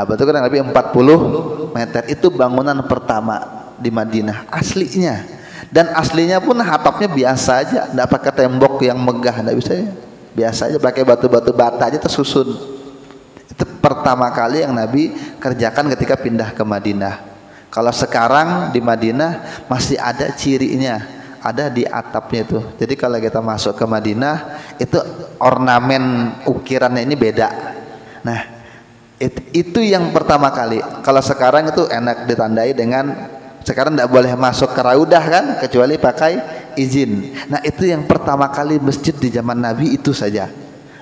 Betul kan lebih 40 meter. Itu bangunan pertama di Madinah aslinya. Dan aslinya pun atapnya biasa aja, nggak pakai tembok yang megah, nggak bisa ya. Biasa aja, pakai batu-batu bata aja tersusun. Itu pertama kali yang Nabi kerjakan ketika pindah ke Madinah. Kalau sekarang di Madinah masih ada cirinya, ada di atapnya itu. Jadi kalau kita masuk ke Madinah itu ornamen ukirannya ini beda. Nah, itu yang pertama kali. Kalau sekarang itu enak ditandai dengan, sekarang tidak boleh masuk ke raudah kan, kecuali pakai izin. Nah itu yang pertama kali masjid di zaman Nabi itu saja.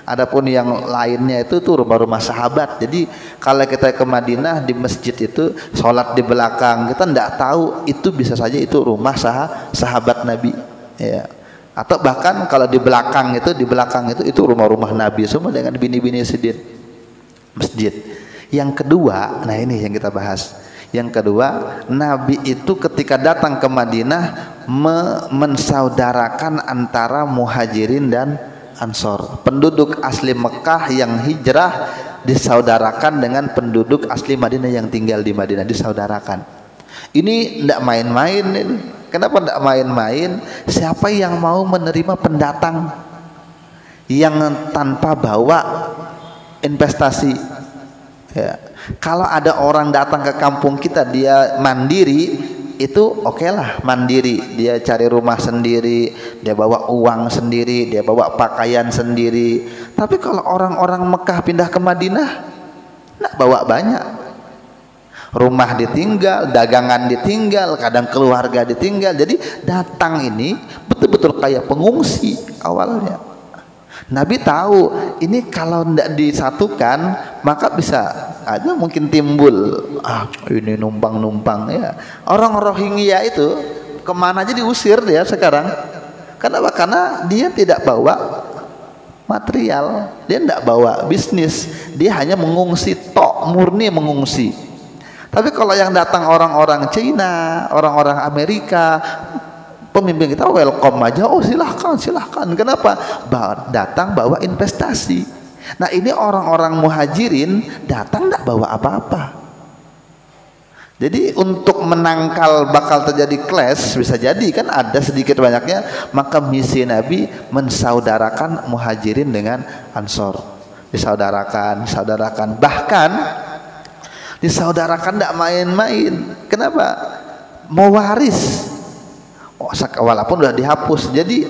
Adapun yang lainnya itu tuh rumah-rumah sahabat. Jadi kalau kita ke Madinah di masjid itu sholat di belakang, kita tidak tahu itu bisa saja itu rumah sahabat Nabi. Ya. Atau bahkan kalau di belakang itu rumah-rumah Nabi semua dengan bini-bini sidin masjid. Yang kedua, nah ini yang kita bahas. Yang kedua, Nabi itu ketika datang ke Madinah mensaudarakan antara Muhajirin dan Ansor. Penduduk asli Mekah yang hijrah disaudarakan dengan penduduk asli Madinah yang tinggal di Madinah, disaudarakan. Ini tidak main-main ini. Kenapa tidak main-main? Siapa yang mau menerima pendatang yang tanpa bawa investasi? Ya. Kalau ada orang datang ke kampung kita dia mandiri, itu oke lah, mandiri. Dia cari rumah sendiri, dia bawa uang sendiri, dia bawa pakaian sendiri. Tapi kalau orang-orang Mekah pindah ke Madinah, nggak bawa banyak. Rumah ditinggal, dagangan ditinggal, kadang keluarga ditinggal. Jadi datang ini betul-betul kayak pengungsi awalnya. Nabi tahu ini kalau tidak disatukan maka bisa aja mungkin timbul ini numpang-numpang ya. Orang Rohingya itu kemana aja diusir dia sekarang. Kenapa? Karena dia tidak bawa material, dia tidak bawa bisnis, dia hanya mengungsi tok, murni mengungsi. Tapi kalau yang datang orang-orang Cina, orang-orang Amerika, pemimpin kita welcome aja, oh silahkan. Kenapa? Datang bawa investasi. Nah ini orang-orang Muhajirin datang tidak bawa apa-apa. Jadi untuk menangkal bakal terjadi clash, bisa jadi kan ada sedikit banyaknya, maka misi Nabi mensaudarakan Muhajirin dengan Ansor. Disaudarakan. Bahkan disaudarakan tidak main-main. Kenapa? Mau waris. Walaupun sudah dihapus. Jadi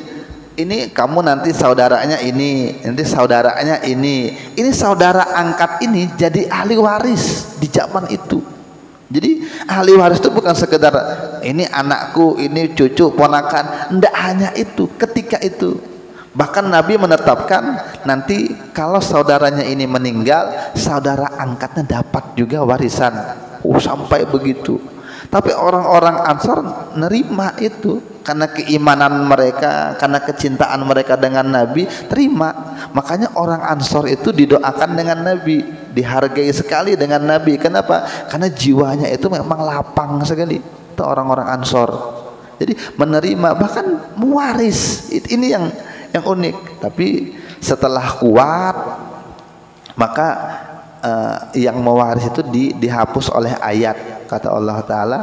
ini kamu nanti saudaranya ini, nanti saudaranya ini saudara angkat ini jadi ahli waris di zaman itu. Jadi ahli waris itu bukan sekedar ini anakku, ini cucu, ponakan, tidak hanya itu. Ketika itu bahkan Nabi menetapkan nanti kalau saudaranya ini meninggal, saudara angkatnya dapat juga warisan. Sampai begitu. Tapi orang-orang Ansor nerima itu karena keimanan mereka, karena kecintaan mereka dengan Nabi, terima. Makanya orang Ansor itu didoakan dengan Nabi, dihargai sekali dengan Nabi. Kenapa? Karena jiwanya itu memang lapang sekali. Itu orang-orang Ansor. Jadi menerima bahkan mewaris. Ini yang unik. Tapi setelah kuat, maka yang mewaris itu dihapus oleh ayat. Kata Allah Ta'ala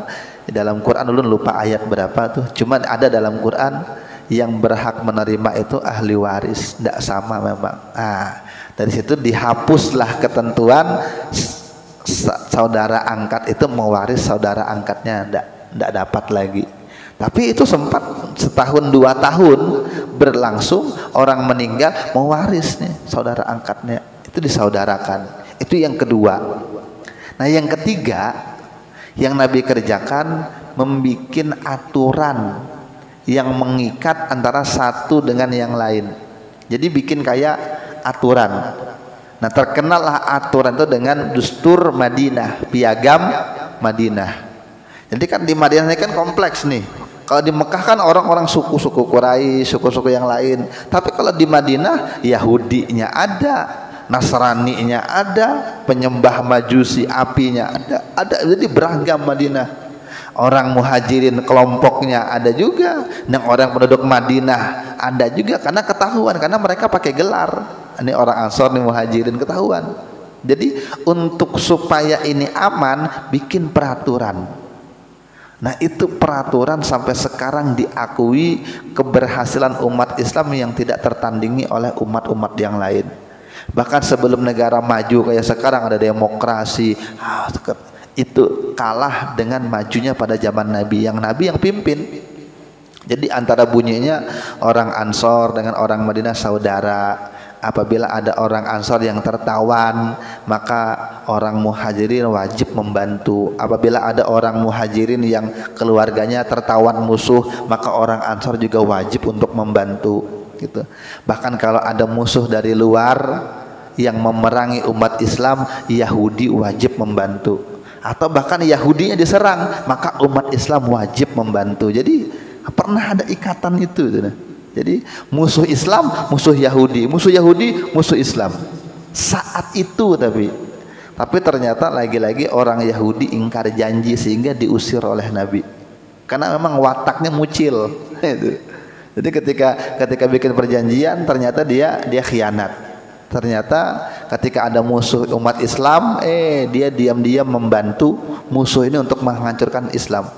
dalam Quran, dulu lupa ayat berapa tuh, cuman ada dalam Quran yang berhak menerima itu ahli waris, tidak sama memang. Dari situ dihapuslah ketentuan saudara angkat itu mewaris saudara angkatnya, tidak dapat lagi. Tapi itu sempat setahun 2 tahun berlangsung, orang meninggal mewaris nih saudara angkatnya, itu disaudarakan. Itu yang kedua. Nah yang ketiga yang Nabi kerjakan, membikin aturan yang mengikat antara satu dengan yang lain. Jadi bikin kayak aturan. Nah terkenallah aturan itu dengan Dustur Madinah, piagam Madinah. Jadi kan di Madinah ini kan kompleks nih. Kalau di Mekah kan orang-orang suku-suku Quraisy, suku-suku yang lain. Tapi kalau di Madinah Yahudinya ada, Nasraninya ada, penyembah Majusi apinya ada. Jadi beragam Madinah. Orang muhajirin kelompoknya ada juga, dan orang penduduk Madinah ada juga, karena ketahuan, karena mereka pakai gelar. Ini orang Ansor, nih muhajirin, ketahuan. Jadi untuk supaya ini aman, bikin peraturan. Nah itu peraturan sampai sekarang diakui keberhasilan umat Islam yang tidak tertandingi oleh umat-umat yang lain. Bahkan sebelum negara maju kayak sekarang ada demokrasi, itu kalah dengan majunya pada zaman Nabi, yang Nabi yang pimpin. Jadi antara bunyinya orang Ansor dengan orang Madinah saudara. Apabila ada orang Ansor yang tertawan, maka orang muhajirin wajib membantu. Apabila ada orang muhajirin yang keluarganya tertawan musuh, maka orang Ansor juga wajib untuk membantu gitu. Bahkan kalau ada musuh dari luar yang memerangi umat Islam, Yahudi wajib membantu. Atau bahkan Yahudinya diserang, maka umat Islam wajib membantu. Jadi pernah ada ikatan itu. Jadi musuh Islam, musuh Yahudi, musuh Yahudi, musuh Islam. Saat itu tapi ternyata lagi-lagi orang Yahudi ingkar janji sehingga diusir oleh Nabi. Karena memang wataknya mucil. Jadi ketika bikin perjanjian ternyata dia khianat. Ternyata ketika ada musuh umat Islam, dia diam-diam membantu musuh ini untuk menghancurkan Islam.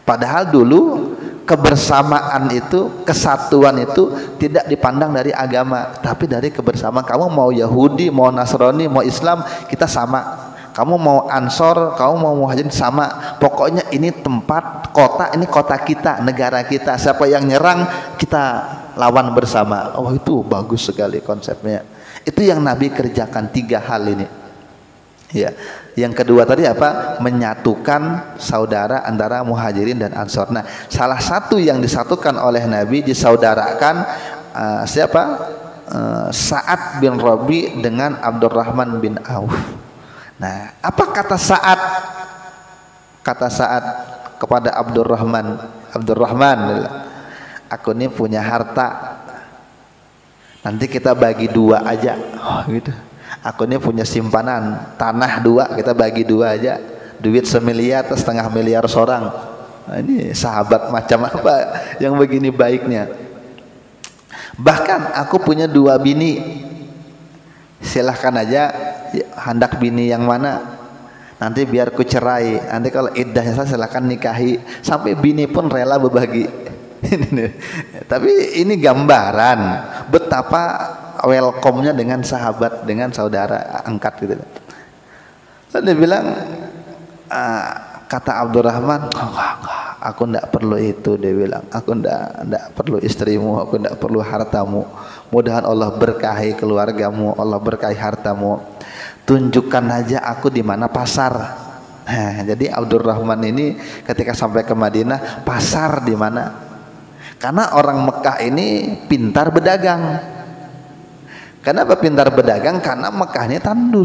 Padahal dulu kebersamaan itu, kesatuan itu tidak dipandang dari agama, tapi dari kebersamaan. Kamu mau Yahudi, mau Nasrani, mau Islam, kita sama. Kamu mau Ansor, kamu mau Muhajirin, sama. Pokoknya ini tempat, kota, ini kota kita, negara kita. Siapa yang nyerang, kita lawan bersama. Oh itu bagus sekali konsepnya. Itu yang Nabi kerjakan, 3 hal ini. Ya. Yang kedua tadi apa? Menyatukan saudara antara Muhajirin dan Ansor. Nah, salah satu yang disatukan oleh Nabi, disaudarakan siapa? Sa'ad bin Rabi dengan Abdurrahman bin Auf. Nah, apa kata Sa'ad? Kata Sa'ad kepada Abdurrahman, aku ini punya harta, nanti kita bagi 2 aja. Oh gitu. Aku ini punya simpanan tanah 2, kita bagi 2 aja. Duit 1 miliar atau 0,5 miliar seorang. Nah, ini sahabat macam apa yang begini baiknya. Bahkan aku punya 2 bini, silahkan aja hendak bini yang mana, nanti biar ku cerai. Nanti kalau iddahnya silahkan nikahi. Sampai bini pun rela berbagi. Tapi ini gambaran betapa welcome-nya dengan sahabat, dengan saudara angkat gitu. Lalu dia bilang, kata Abdurrahman, aku ndak perlu itu. Dia bilang, aku ndak perlu istrimu, aku ndak perlu hartamu. Mudahan Allah berkahi keluargamu, Allah berkahi hartamu. Tunjukkan aja aku di mana pasar. Nah, jadi Abdurrahman ini ketika sampai ke Madinah, pasar di mana? Karena orang Mekah ini pintar berdagang. Kenapa pintar berdagang? Karena Mekah ini tandus.